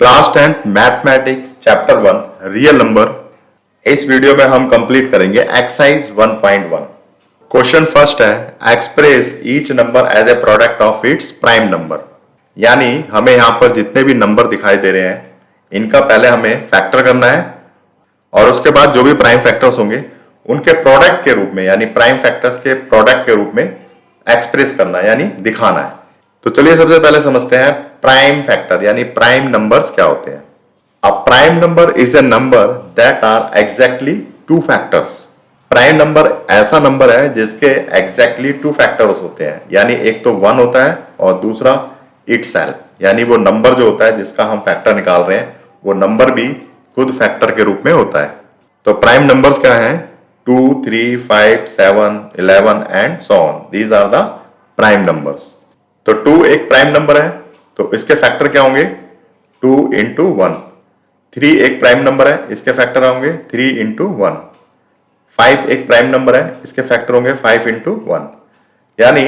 Class 10th mathematics chapter 1 real number. इस वीडियो में हम कंप्लीट करेंगे एक्सरसाइज 1.1। क्वेश्चन फर्स्ट है, express each number as a product of its prime number. यानी हमें यहाँ पर जितने भी नंबर दिखाई दे रहे हैं इनका पहले हमें फैक्टर करना है और उसके बाद जो भी प्राइम फैक्टर्स होंगे उनके प्रोडक्ट के रूप में यानी प्राइम फैक्टर्स के प्रोडक्ट के रूप में एक्सप्रेस करना है यानी दिखाना है। तो चलिए सबसे पहले समझते हैं प्राइम फैक्टर यानी प्राइम नंबर्स क्या होते हैं। A prime number is a number that are exactly two factors. Prime number ऐसा नंबर है जिसके एग्जैक्टली टू फैक्टर्स होते हैं, यानी एक तो 1 होता है और दूसरा इटसेल्फ, यानी वो नंबर जो होता है जिसका हम फैक्टर निकाल रहे हैं वो नंबर भी खुद फैक्टर के रूप में होता है। तो प्राइम नंबर्स क्या हैं? 2, 3, 5, 7, 11 and so on. These are the prime numbers. तो 2 एक प्राइम नंबर है तो इसके फैक्टर क्या होंगे? 2 इंटू 1। 3 एक प्राइम नंबर है, इसके फैक्टर होंगे 3 इंटू 1। 5 एक प्राइम नंबर है, इसके फैक्टर होंगे 5 इंटू 1। यानी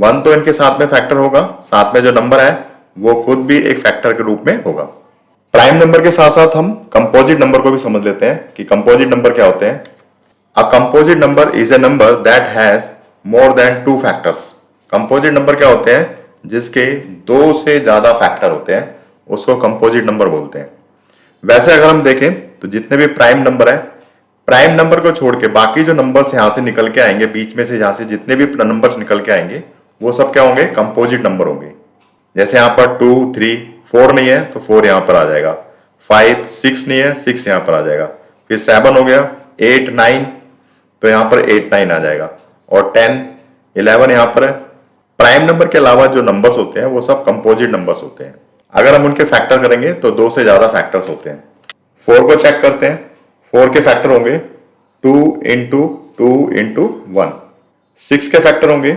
1 तो इनके साथ में फैक्टर होगा, साथ में जो नंबर है वो खुद भी एक फैक्टर के रूप में होगा। प्राइम नंबर के साथ साथ हम कंपोजिट नंबर को भी समझ लेते हैं कि कंपोजिट नंबर क्या होते हैं। A composite number is a number that has more than 2 factors. Composite number क्या होते हैं? जिसके 2 से ज्यादा फैक्टर होते हैं उसको कंपोजिट नंबर बोलते हैं। वैसे अगर हम देखें तो जितने भी प्राइम नंबर है, प्राइम नंबर को छोड़ के बाकी जो नंबर्स यहां से निकल के आएंगे, बीच में से यहां से जितने भी नंबर्स निकल के आएंगे वो सब क्या होंगे? कंपोजिट नंबर होंगे। जैसे यहां पर 2, 3, 4 नहीं है तो 4 यहां पर आ जाएगा, 5, 6 नहीं है, 6 यहां पर आ जाएगा, फिर 7 हो गया, 8, 9 तो यहां पर 8, 9 आ जाएगा, और 10, 11 यहां पर है। प्राइम नंबर के अलावा जो नंबर्स होते हैं वो सब कंपोजिट नंबर्स होते हैं। अगर हम उनके फैक्टर करेंगे तो 2 से ज्यादा फैक्टर्स होते हैं। 4 को चेक करते हैं। 4 के फैक्टर होंगे 2 इंटू 2 इंटू 1। 6 के फैक्टर होंगे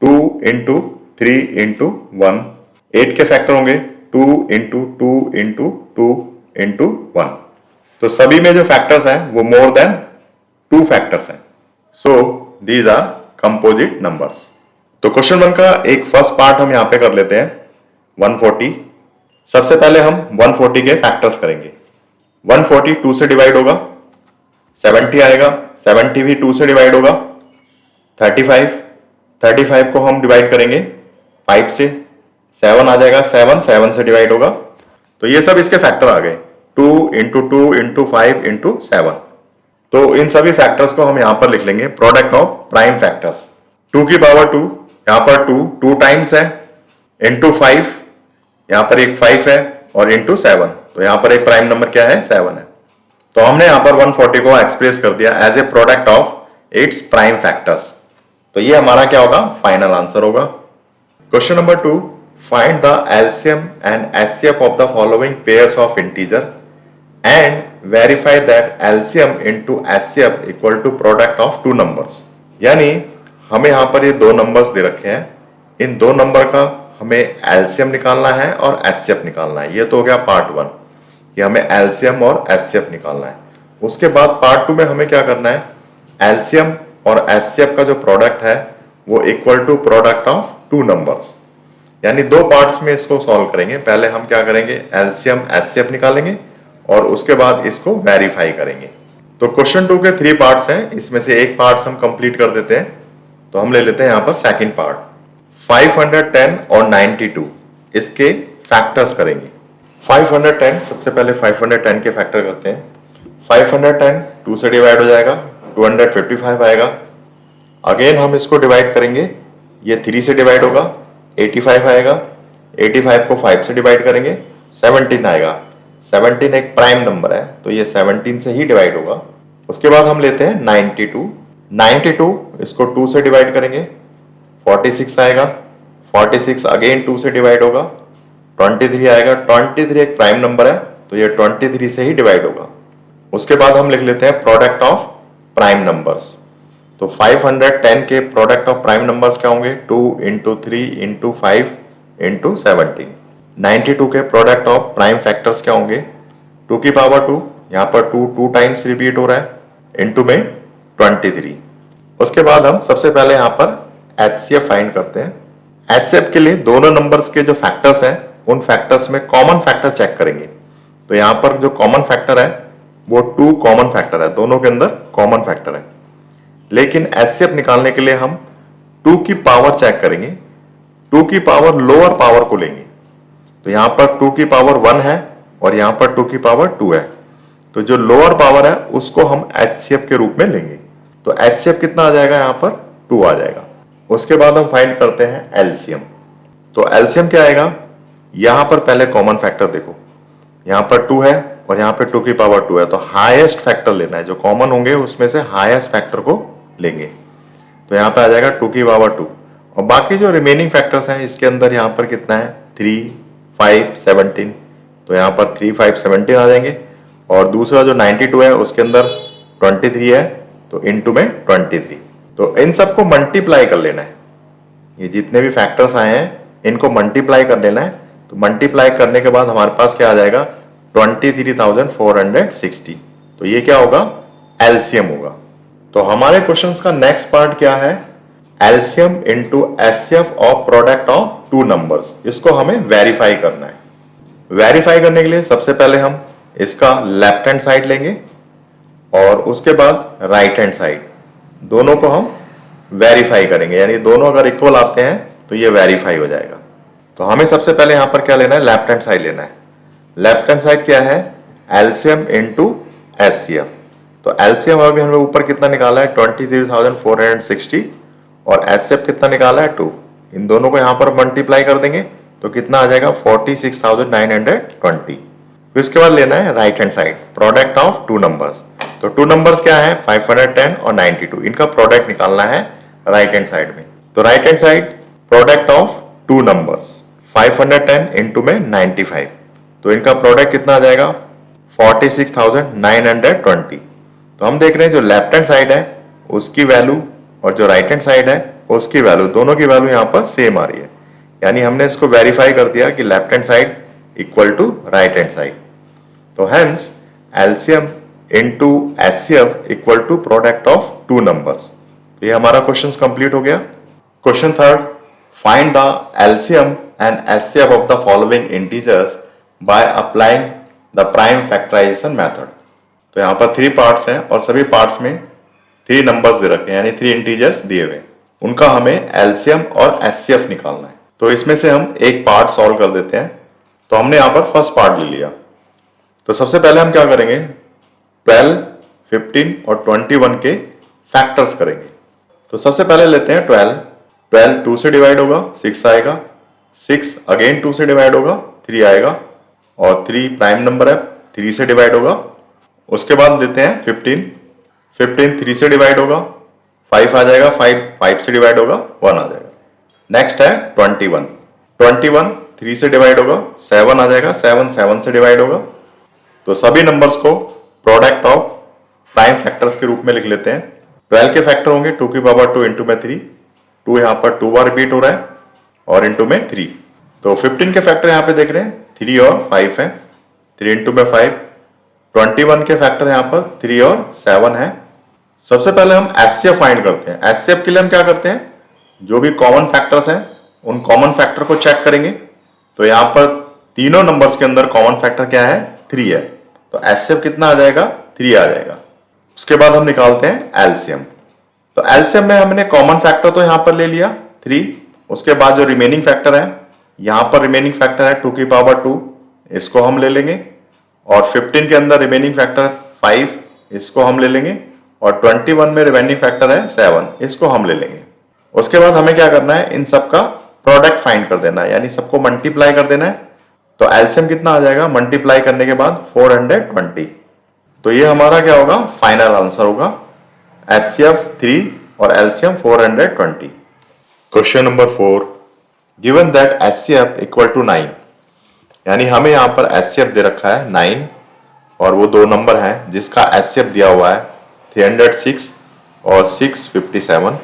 2 इंटू 3 इंटू 1। 8 के फैक्टर होंगे 2 इंटू 2 इंटू 2 इंटू 1। तो सभी में जो फैक्टर्स हैं वो मोर देन 2 फैक्टर्स हैं। So these are composite numbers. तो क्वेश्चन 1 का एक फर्स्ट पार्ट हम यहां पे कर लेते हैं, 140। सबसे पहले हम 140 के फैक्टर्स करेंगे। 140 2 से डिवाइड होगा, 70 आएगा, 70 भी 2 से डिवाइड होगा, 35 को हम डिवाइड करेंगे 5 से, 7 आ जाएगा, 7 से डिवाइड होगा। तो ये सब इसके फैक्टर आ गए, 2 इंटू 2 इंटू 5 इंटू 7। तो इन सभी फैक्टर्स को हम यहां पर लिख लेंगे प्रोडक्ट ऑफ प्राइम फैक्टर्स। 2 की पावर 2, यहां पर 2 टाइम्स है, इंटू 5, यहां पर एक 5 है, और इंटू 7, तो यहां पर एक प्राइम नंबर क्या है? 7 है। तो हमने यहां पर 140 को एक्सप्रेस कर दिया as a product of its prime factors. तो ये हमारा क्या होगा? फाइनल आंसर होगा। Question number 2, find the LCM and HCF of the following pairs of integer and verify that LCM into HCF equal to product of 2 numbers. यानी हमें यहां पर ये 2 नंबर्स दे रखे हैं, इन 2 नंबर का हमें एलसीएम निकालना है और एचसीएफ निकालना है। ये तो हो गया पार्ट 1, ये हमें एलसीएम और एचसीएफ निकालना है। उसके बाद पार्ट 2 में हमें क्या करना है? एलसीएम और एचसीएफ का जो प्रोडक्ट है वो equal to product of 2 numbers. यानी 2 पार्ट्स में इसको सॉल्व करेंगे। पहले हम क्या करेंगे? एलसीएम एचसीएफ निकालेंगे और उसके बाद इसको वेरीफाई करेंगे। तो क्वेश्चन 2 के 3 पार्ट्स हैं, इसमें से एक पार्ट हम कंप्लीट कर देते हैं। तो हम ले लेते हैं यहां पर सेकंड पार्ट, 510 और 92 इसके फैक्टर्स करेंगे। 510, सबसे पहले 510 के फैक्टर करते हैं। 510 2 से डिवाइड हो जाएगा, 255 आएगा। अगेन हम इसको डिवाइड करेंगे, ये 3 से डिवाइड होगा, 85 आएगा। 85 को 5 से डिवाइड करेंगे, 17 आएगा। 17 एक प्राइम नंबर है तो ये 17 से ही डिवाइड होगा। उसके बाद हम लेते हैं 92। 92 इसको 2 से डिवाइड करेंगे, 46 आएगा। 46 अगेन 2 से डिवाइड होगा, 23 आएगा। 23 एक प्राइम नंबर है तो ये 23 से ही डिवाइड होगा। उसके बाद हम लिख लेते हैं प्रोडक्ट ऑफ प्राइम नंबर्स। तो 510 के प्रोडक्ट ऑफ प्राइम नंबर्स क्या होंगे? 2 इंटू 3 इंटू 5 इंटू 17। 92 के प्रोडक्ट ऑफ प्राइम फैक्टर्स क्या होंगे? 2 की पावर 2, यहाँ पर 2 टाइम्स रिपीट हो रहा है, इंटू में 23। उसके बाद हम सबसे पहले यहां पर एचसीएफ फाइंड करते हैं। एचसीएफ के लिए दोनों नंबर्स के जो फैक्टर्स हैं उन फैक्टर्स में कॉमन फैक्टर चेक करेंगे। तो यहाँ पर जो कॉमन फैक्टर है वो 2 कॉमन फैक्टर है, दोनों के अंदर कॉमन फैक्टर है। लेकिन एचसीएफ निकालने के लिए हम 2 की पावर चेक करेंगे, 2 की पावर लोअर पावर को लेंगे। तो यहाँ पर 2 की पावर 1 है और यहाँ पर 2 की पावर 2 है, तो जो लोअर पावर है उसको हम एचसीएफ के रूप में लेंगे। तो एचसीएफ कितना आ जाएगा, यहाँ पर 2 आ जाएगा। उसके बाद हम फाइंड करते हैं एलसीएम। तो एलसीएम क्या आएगा, यहाँ पर पहले कॉमन फैक्टर देखो, यहाँ पर 2 है और यहाँ पे 2 की पावर 2 है, तो हाईएस्ट फैक्टर लेना है, जो कॉमन होंगे उसमें से हाईएस्ट फैक्टर को लेंगे। तो यहाँ पे आ जाएगा 2 की पावर 2 और बाकी जो रिमेनिंग फैक्टर्स हैं इसके अंदर यहाँ पर कितना है 3, 5, 17, तो यहाँ पर 3, 5, 17 आ जाएंगे। और दूसरा जो 92 है उसके अंदर 23 है, तो इनटू में 23। तो इन सबको मल्टीप्लाई कर लेना है, ये जितने भी फैक्टर्स आए हैं इनको मल्टीप्लाई कर लेना है। तो मल्टीप्लाई करने के बाद हमारे पास क्या आ जाएगा 23,460। तो ये क्या होगा, एलसीएम होगा। तो हमारे क्वेश्चंस का नेक्स्ट पार्ट क्या है, LCM into HCF of product of 2 numbers. इसको हमें वेरीफाई करना है। वेरीफाई करने के लिए सबसे पहले हम इसका लेफ्ट हैंड साइड लेंगे और उसके बाद राइट हैंड साइड, दोनों को हम वेरीफाई करेंगे, यानी दोनों अगर इक्वल आते हैं तो ये वेरीफाई हो जाएगा। तो हमें सबसे पहले यहां पर क्या लेना है, लेफ्ट हैंड साइड लेना है। लेफ्ट हैंड साइड क्या है, एलसीएम इनटू एचसीएफ। तो एलसीएम अभी हमने ऊपर कितना निकाला है 23,460 और एचसीएफ कितना निकाला है 2। इन दोनों को यहां पर मल्टीप्लाई कर देंगे तो कितना आ जाएगा 46,920। फिर उसके बाद लेना है right hand side, product of 2 numbers. तो 2 नंबर्स क्या है 510 और 92, इनका प्रोडक्ट निकालना है राइट हैंड साइड में। तो right hand side product of 2 numbers 510 into में 95, तो इनका प्रोडक्ट कितना आ जाएगा 46,920। तो हम देख रहे हैं जो लेफ्ट हैंड साइड है उसकी वैल्यू और जो राइट हैंड साइड है उसकी वैल्यू, दोनों की वैल्यू यहाँ पर सेम आ रही है, यानी हमने इसको वेरीफाई कर दिया कि left hand side equal to right hand side. तो hence LCM into HCF equal to product of 2 numbers. तो ये हमारा क्वेश्चन कंप्लीट हो गया। Question third, find the LCM and HCF of the following integers by applying the prime factorisation method. तो यहाँ पर 3 parts हैं और सभी पार्ट्स में 3 नंबर्स दे रखे हैं, यानी 3 इंटीजर्स दिए हुए, उनका हमें एलसीएम और एचसीएफ निकालना है। तो इसमें से हम एक पार्ट सॉल्व कर देते हैं। तो हमने यहाँ पर फर्स्ट पार्ट ले लिया। तो सबसे पहले हम क्या करेंगे 12, 15 और 21 के फैक्टर्स करेंगे। तो सबसे पहले लेते हैं 12। 12 2 से डिवाइड होगा 6 आएगा, 6 अगेन 2 से डिवाइड होगा 3 आएगा, और 3 प्राइम नंबर है 3 से डिवाइड होगा। उसके बाद देते हैं 15। 15 3 से डिवाइड होगा 5 आ जाएगा, 5 से डिवाइड होगा 1 आ जाएगा। नेक्स्ट है 21। 21 3 से डिवाइड होगा 7 आ जाएगा, 7 से डिवाइड होगा। तो सभी नंबर्स को प्रोडक्ट ऑफ प्राइम फैक्टर्स के रूप में लिख लेते हैं। 12 के फैक्टर होंगे 2 की पावर 2 इंटू में 3, 2 यहाँ पर 2 बार रिपीट हो रहा है और इंटू में 3। तो 15 के फैक्टर यहाँ पे देख रहे हैं 3 और 5 है, 3 इंटू में 5। 21 के फैक्टर यहाँ पर 3 और 7 है। सबसे पहले हम एचसीएफ फाइंड करते हैं। एचसीएफ के लिए हम क्या करते हैं, जो भी कॉमन फैक्टर्स हैं उन कॉमन फैक्टर को चेक करेंगे। तो यहाँ पर तीनों नंबर्स के अंदर कॉमन फैक्टर क्या है 3 है, तो एचसीएफ कितना आ जाएगा 3 आ जाएगा। उसके बाद हम निकालते हैं एलसीएम। तो एलसीएम में हमने कॉमन फैक्टर तो यहाँ पर ले लिया 3, उसके बाद जो रिमेनिंग फैक्टर है यहाँ पर रिमेनिंग फैक्टर है 2 की पावर 2, इसको हम ले लेंगे, और 15 के अंदर रिमेनिंग फैक्टर 5, इसको हम ले लेंगे, और 21 में रिमेनिंग फैक्टर है 7, इसको हम ले लेंगे। उसके बाद हमें क्या करना है, इन सब का प्रोडक्ट फाइंड कर देना है, यानी सबको मल्टीप्लाई कर देना है। तो एलसीएम कितना आ जाएगा मल्टीप्लाई करने के बाद 420। तो ये हमारा क्या होगा फाइनल आंसर होगा, एचसीएफ 3 और LCM 420। Question number 4, given that HCF equal to 9, यानी हमें यहाँ पर एचसीएफ दे रखा है 9 और वो 2 नंबर हैं जिसका एचसीएफ दिया हुआ है 306 और 657।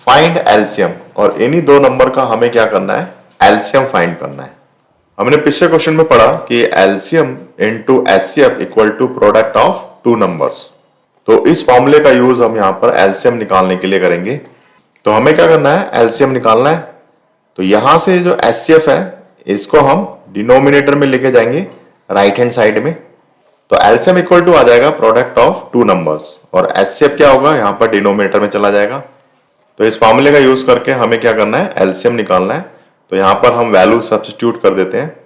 फाइंड एलसीएम, और इन्हीं 2 नंबर का हमें क्या करना है एलसीएम फाइंड करना है। हमने पिछले क्वेश्चन में पढ़ा कि LCM into HCF equal to product of 2 numbers. तो इस फॉर्मूले का यूज हम यहाँ पर एलसीएम निकालने के लिए करेंगे। तो हमें क्या करना है एलसीएम निकालना है। तो यहां से जो एचसीएफ है इसको हम डिनोमिनेटर में लेके जाएंगे राइट हैंड साइड में। तो एलसीएम इक्वल टू आ जाएगा प्रोडक्ट ऑफ टू नंबर्स, और एचसीएफ क्या होगा, यहाँ पर डिनोमिनेटर में चला जाएगा। तो इस फॉर्मूले का यूज करके हमें क्या करना है, एलसीएम निकालना है। तो यहाँ पर हम वैल्यू सब्स्टिट्यूट कर देते हैं।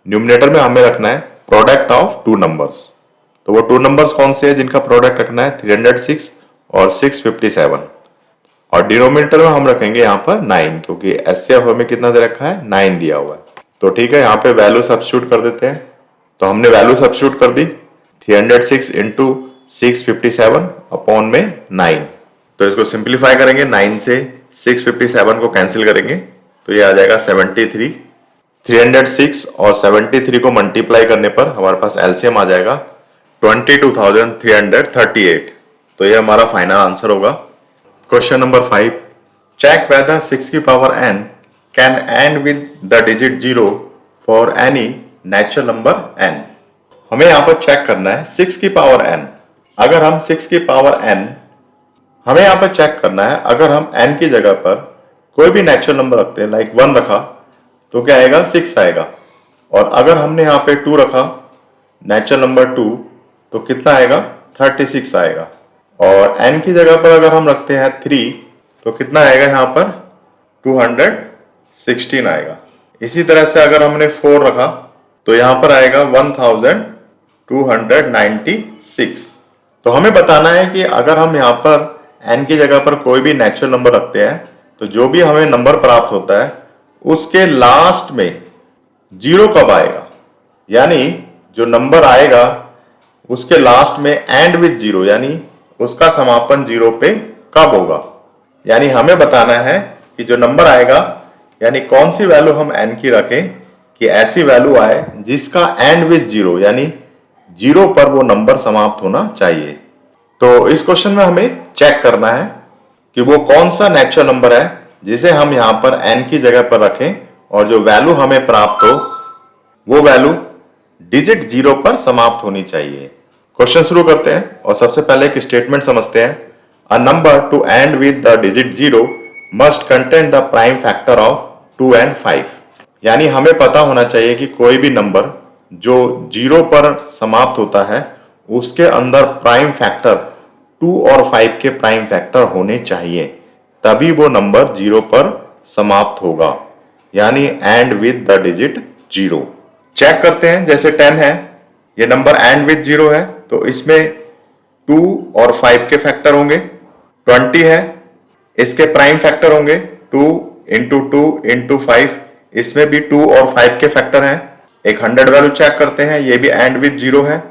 न्यूमिनेटर में हमें रखना है प्रोडक्ट ऑफ टू नंबर्स। तो वो टू नंबर्स कौन से हैं जिनका प्रोडक्ट रखना है, 306 और 657। और डिनोमिनेटर में हम रखेंगे यहाँ पर 9, क्योंकि एचसीएफ हमें कितना दे रखा है, 9 दिया हुआ है। तो ठीक है, यहाँ पे वैल्यू सब्स्टिट्यूट कर देते हैं। तो हमने वैल्यू सब्स्टिट्यूट कर दी, 306 इंटू 657 अपॉन में 9। तो इसको सिंप्लीफाई करेंगे, 9 से 657 को कैंसिल करेंगे तो ये आ जाएगा 73। 306 और 73 को मल्टीप्लाई करने पर हमारे पास एलसीएम आ जाएगा 22,338। तो ये हमारा फाइनल आंसर होगा। क्वेश्चन नंबर 5, चेक वेदर 6 की power n can and with the digit 0 for any natural number n। हमें यहां पर चेक करना है 6 की पावर n। अगर हम 6 की पावर n, हमें यहां पर चेक करना है अगर हम n की जगह पर कोई भी नेचुरल नंबर रखते हैं, लाइक 1 रखा तो क्या आएगा, 6 आएगा। और अगर हमने यहाँ पे 2 रखा, नेचुरल नंबर 2, तो कितना आएगा, 36 आएगा। और n की जगह पर अगर हम रखते हैं 3 तो कितना आएगा, यहाँ पर 216 आएगा। इसी तरह से अगर हमने 4 रखा तो यहाँ पर आएगा 1296। तो हमें बताना है कि अगर हम यहाँ पर n की जगह पर कोई भी नेचुरल नंबर रखते हैं तो जो भी हमें नंबर प्राप्त होता है उसके लास्ट में 0 कब आएगा, यानी जो नंबर आएगा उसके लास्ट में एंड विद 0, यानी उसका समापन 0 पे कब होगा। यानी हमें बताना है कि जो नंबर आएगा, यानी कौन सी वैल्यू हम n की रखें कि ऐसी वैल्यू आए जिसका एंड विद 0, यानी 0 पर वो नंबर समाप्त होना चाहिए। तो इस क्वेश्चन में हमें चेक करना है कि वो कौन सा नेचुरल नंबर है जिसे हम यहाँ पर n की जगह पर रखें और जो वैल्यू हमें प्राप्त हो वो वैल्यू डिजिट 0 पर समाप्त होनी चाहिए। क्वेश्चन शुरू करते हैं और सबसे पहले एक स्टेटमेंट समझते हैं। A number two and with the digit 0 must contain the prime factor of 2 and 5। यानी हमें पता होना चाहिए कि कोई भी नंबर जो 0 पर समाप्त होता है उसके अंदर प्राइम फैक्टर 2 और 5 के प्राइम फैक्टर होने चाहिए, तभी वो नंबर 0 पर समाप्त होगा, यानी end with the digit 0। Check करते हैं, जैसे 10 है, ये नंबर एंड विद 0 है तो इसमें 2 और 5 के फैक्टर होंगे। 20 है, इसके प्राइम फैक्टर होंगे 2 इंटू 2 इंटू 5, इसमें भी 2 और 5 के फैक्टर हैं। एक 100 वैल्यू चेक करते हैं, ये भी एंड विद 0 है,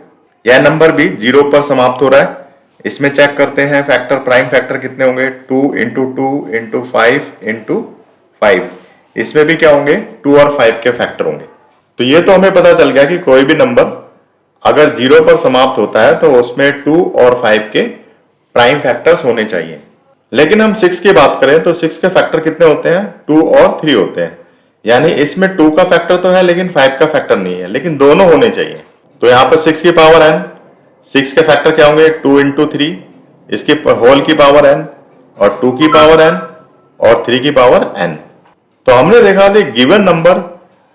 यह नंबर भी 0 पर समाप्त हो रहा है। इसमें चेक करते हैं फैक्टर, प्राइम फैक्टर कितने होंगे, 2 इंटू 2 इंटू 5 इंटू 5, इसमें भी क्या होंगे, 2 और 5 के फैक्टर होंगे। तो ये तो हमें पता चल गया कि कोई भी नंबर अगर 0 पर समाप्त होता है तो उसमें 2 और 5 के प्राइम फैक्टर्स होने चाहिए। लेकिन हम 6 की बात करें तो 6 के फैक्टर कितने होते हैं, 2 और 3 होते हैं। यानी इसमें 2 का फैक्टर तो है लेकिन 5 का फैक्टर नहीं है, लेकिन दोनों होने चाहिए। तो यहाँ पर 6 की पावर n, 6 के फैक्टर क्या होंगे, 2 इंटू 3, इसकी होल की पावर n और 2 की पावर n और 3 की पावर n। तो हमने देखा था गिवन नंबर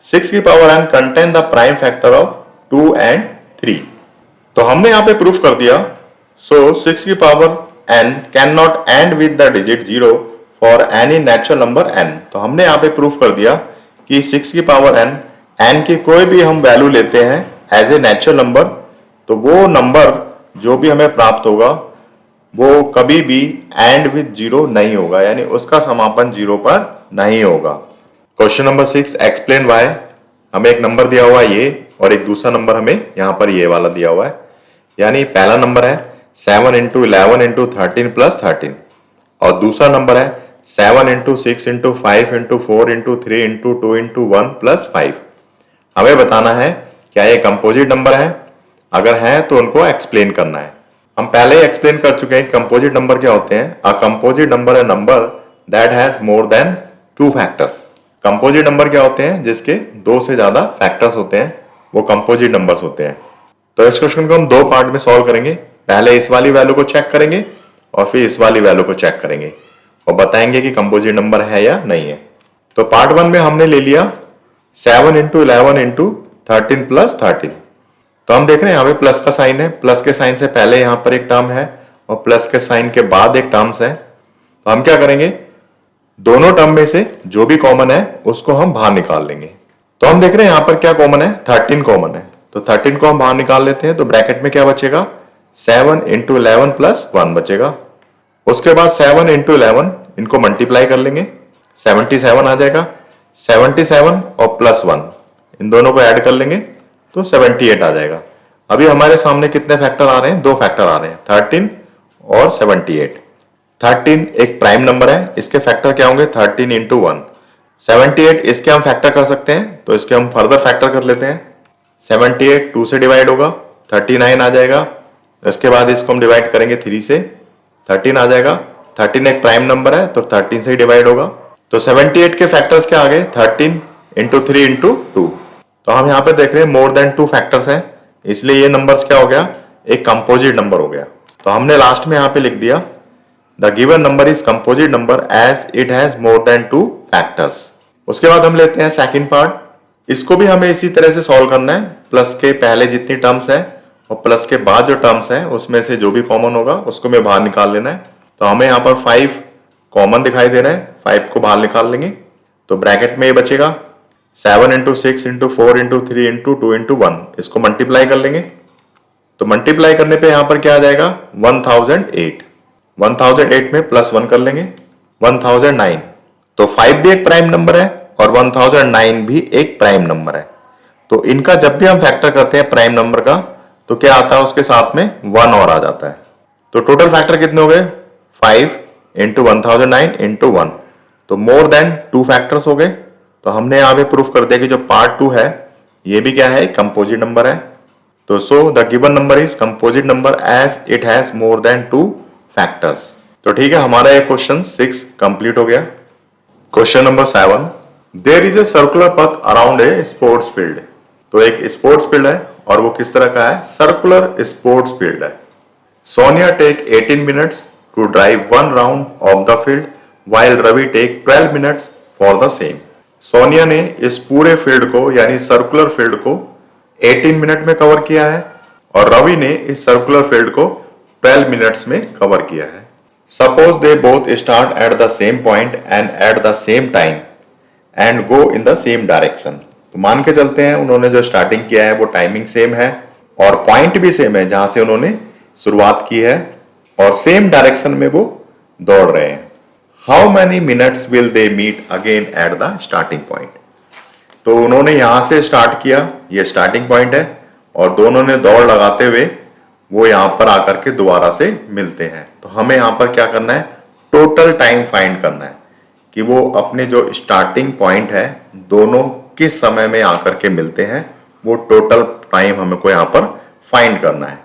6 की power n contain the prime factor of 2 and 3। तो हमने यहाँ पे प्रूफ कर दिया, सो 6 की power n can not and with the digit 0 for any natural number n। तो हमने यहाँ पे प्रूफ कर दिया कि 6 की पावर n की कोई भी हम वैल्यू लेते हैं एज ए नेचुरल नंबर तो वो नंबर जो भी हमें प्राप्त होगा वो कभी भी एंड विद 0 नहीं होगा, यानी उसका समापन 0 पर नहीं होगा। Question number 6, explain why. हमें एक नंबर दिया हुआ है ये और एक दूसरा नंबर हमें यहाँ पर ये वाला दिया हुआ है। यानी पहला नंबर है 7 इंटू 11 इंटू 13 प्लस 13 और दूसरा नंबर है 7 into 6 into 5 into 4 into 3 into 2 into 1 plus 5। हमें बताना है क्या ये कंपोजिट नंबर है, अगर है तो उनको एक्सप्लेन करना है। हम पहले ही एक्सप्लेन कर चुके हैं कंपोजिट नंबर क्या होते हैं। अ कंपोजिट नंबर है number that has more than 2 factors. Composite number क्या होते हैं, जिसके 2 से ज्यादा फैक्टर्स होते हैं, वो कंपोजिट नंबर्स होते हैं। तो इस क्वेश्चन को हम 2 पार्ट में सॉल्व करेंगे। पहले इस वाली वैल्यू को चेक करेंगे और फिर इस वाली वैल्यू को चेक करेंगे और बताएंगे कि कंपोजिट नंबर है या नहीं है। तो पार्ट 1 में हमने ले लिया 7 इंटू 11 इंटू 13 प्लस 13। तो हम देख रहे हैं यहाँ पे प्लस का साइन है, प्लस के साइन से पहले यहाँ पर एक टर्म है और प्लस के साइन के बाद एक टर्म्स है। तो हम क्या करेंगे, दोनों टर्म में से जो भी कॉमन है उसको हम बाहर निकाल लेंगे। तो हम देख रहे हैं यहाँ पर क्या कॉमन है, 13 कॉमन है। तो 13 को हम बाहर निकाल लेते हैं। तो ब्रैकेट में क्या बचेगा, 7 इंटू 11 प्लस 1 बचेगा। उसके बाद 7 इंटू 11 इनको मल्टीप्लाई कर लेंगे, 77 आ जाएगा। 77 और प्लस 1 इन दोनों को ऐड कर लेंगे तो 78 आ जाएगा। अभी हमारे सामने कितने फैक्टर आ रहे हैं, दो फैक्टर आ रहे हैं, 13 और 78। 13 एक प्राइम नंबर है, इसके फैक्टर क्या होंगे, 13 इंटू 1। 78 इसके हम फैक्टर कर सकते हैं, तो इसके हम फर्दर फैक्टर कर लेते हैं। 78 2 से डिवाइड होगा, 39 आ जाएगा। इसके बाद इसको हम डिवाइड करेंगे 3 से, 13 आ जाएगा। 13 एक प्राइम नंबर है तो 13 से ही डिवाइड होगा। तो 78 के फैक्टर्स क्या आ गए, 13 इंटू 3 इंटू 2। तो हम यहाँ पे देख रहे हैं मोर देन 2 फैक्टर्स हैं, इसलिए ये नंबर्स क्या हो गया, एक कंपोजिट नंबर हो गया। तो हमने लास्ट में यहाँ पे लिख दिया the given number is composite number as it has more than 2 factors. उसके बाद हम लेते हैं सेकंड पार्ट। इसको भी हमें इसी तरह से सॉल्व करना है। प्लस के पहले जितनी टर्म्स है और प्लस के बाद जो टर्म्स है उसमें से जो भी कॉमन होगा उसको मैं बाहर निकाल लेना है। तो हमें यहाँ पर 5 कॉमन दिखाई दे रहा है, 5 को बाहर निकाल लेंगे। तो ब्रैकेट में ये बचेगा 7 into 6 into 4 into 3 into 2 into 1, इसको मल्टीप्लाई कर लेंगे। तो मल्टीप्लाई करने पे यहाँ पर क्या आ जाएगा, 1008। 1008 में प्लस 1 कर लेंगे, 1009। तो 5 भी एक प्राइम नंबर है और 1009 भी एक प्राइम नंबर है। तो इनका जब भी हम फैक्टर करते हैं प्राइम नंबर का, तो क्या आता है उसके साथ में 1 और आ जाता है। तो टोटल फैक्टर कितने हो गए, 5 इंटू 1009 इंटू 1। तो मोर देन 2 फैक्टर्स हो गए। तो हमने यहाँ पे प्रूफ कर दिया कि जो पार्ट 2 है ये भी क्या है, कंपोजिट नंबर है। तो so the given number is composite number as it has more than 2 factors. तो ठीक है, हमारा ये क्वेश्चन 6 कंप्लीट हो गया। Question number 7, there is a circular path around a sports field. तो एक स्पोर्ट्स फील्ड है और वो किस तरह का है, सर्कुलर स्पोर्ट्स फील्ड है। Sonia take 18 minutes to drive 1 round of the field while Ravi take 12 minutes for the same. Sonia ने इस पूरे फील्ड को यानी सर्कुलर फील्ड को 18 मिनट में कवर किया है और रवि ने इस सर्कुलर फील्ड को 12 मिनट्स में कवर किया है। Suppose they both start at the same point and at the same time and go in the same direction. तो मान के चलते हैं उन्होंने जो स्टार्टिंग किया है वो टाइमिंग सेम है और पॉइंट भी सेम है जहां से उन्होंने शुरुआत की है और सेम डायरेक्शन में वो दौड़ रहे हैं। How many minutes will they meet again at the starting point. तो उन्होंने यहां से स्टार्ट किया, ये स्टार्टिंग पॉइंट है और दोनों ने दौड़ लगाते हुए वो यहां पर आकर के दोबारा से मिलते हैं। तो हमें यहां पर क्या करना है, टोटल टाइम फाइंड करना है कि वो अपने जो स्टार्टिंग पॉइंट है दोनों किस समय में आकर के मिलते हैं, वो टोटल टाइम हमको यहाँ पर फाइंड करना है।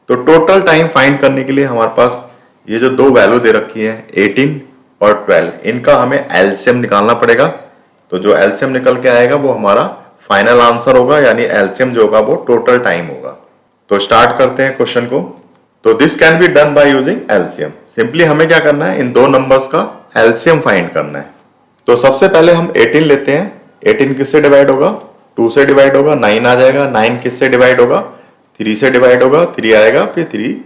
तो टोटल टाइम फाइंड करने के लिए हमारे पास ये जो दो वैल्यू दे रखी है 18 और 12, इनका हमें एलसीएम निकालना पड़ेगा। तो जो एलसीएम निकल के आएगा वो हमारा फाइनल आंसर होगा, यानी एलसीएम जो होगा वो टोटल टाइम होगा। तो स्टार्ट करते हैं क्वेश्चन को। तो this can be done by using LCM. Simply हमें क्या करना है, इन दो नंबर्स का एलसीएम फाइंड करना है। तो सबसे पहले हम 18 लेते हैं। 18 किससे डिवाइड होगा, 2 से डिवाइड होगा, 9 आ जाएगा। 9 किससे डिवाइड होगा, 3 से डिवाइड होगा, 3 आएगा, फिर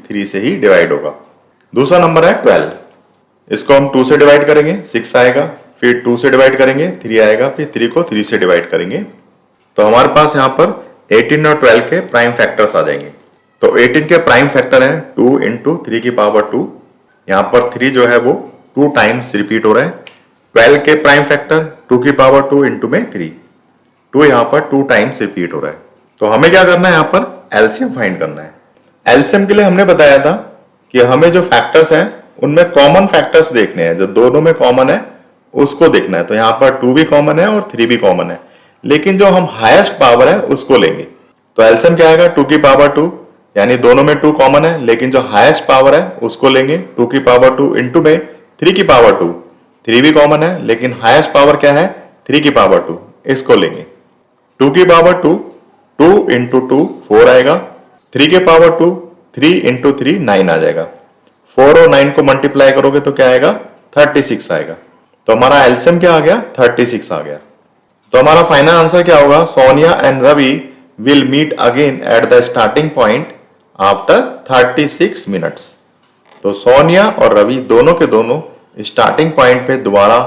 3 से ही डिवाइड होगा। दूसरा नंबर है 12, इसको हम 2 से डिवाइड करेंगे, 6 आएगा, फिर 2 से डिवाइड करेंगे, 3 आएगा, फिर 3 को 3 से डिवाइड करेंगे। तो हमारे पास यहाँ पर 18 और 12 के प्राइम फैक्टर्स आ जाएंगे। तो 18 के प्राइम फैक्टर है 2 इंटू 3 की पावर 2। यहाँ पर 3 जो है वो 2 टाइम्स रिपीट हो रहा है। 12 के प्राइम फैक्टर 2 की पावर 2 इंटू में 3, 2 यहाँ पर 2 टाइम्स रिपीट हो रहा है। तो हमें क्या करना है, यहाँ पर एलसीएम फाइंड करना है। एलसीएम के लिए हमने बताया था कि हमें जो फैक्टर्स हैं उनमें कॉमन फैक्टर्स देखने हैं, जो दोनों में कॉमन है उसको देखना है। तो यहाँ पर 2 भी कॉमन है और 3 भी कॉमन है, लेकिन जो हम हाईएस्ट पावर है उसको लेंगे। तो एलसीएम क्या आएगा, 2 की पावर 2, यानी दोनों में 2 कॉमन है, लेकिन जो हाईएस्ट पावर है उसको लेंगे। 2 की पावर 2 इंटू में 3 की पावर 2, 3 भी कॉमन है, लेकिन हाईएस्ट पावर क्या है, 3 की पावर 2, इसको लेंगे। 2 की पावर 2, 2 इंटू 2 4 आएगा। 3 के पावर 2, 3 इंटू 3 9 आ जाएगा। 4 और 9 को मल्टीप्लाई करोगे तो क्या आएगा, 36 आएगा। तो हमारा एलसीएम क्या आ गया, 36 आ गया। तो हमारा फाइनल आंसर क्या होगा, Sonia and Ravi will meet again at the starting point after 36 minutes. तो सोनिया और रवि दोनों के दोनों स्टार्टिंग पॉइंट पे दोबारा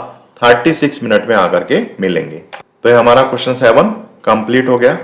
36 मिनट में आकर के मिलेंगे। तो ये हमारा क्वेश्चन 7 कंप्लीट हो गया।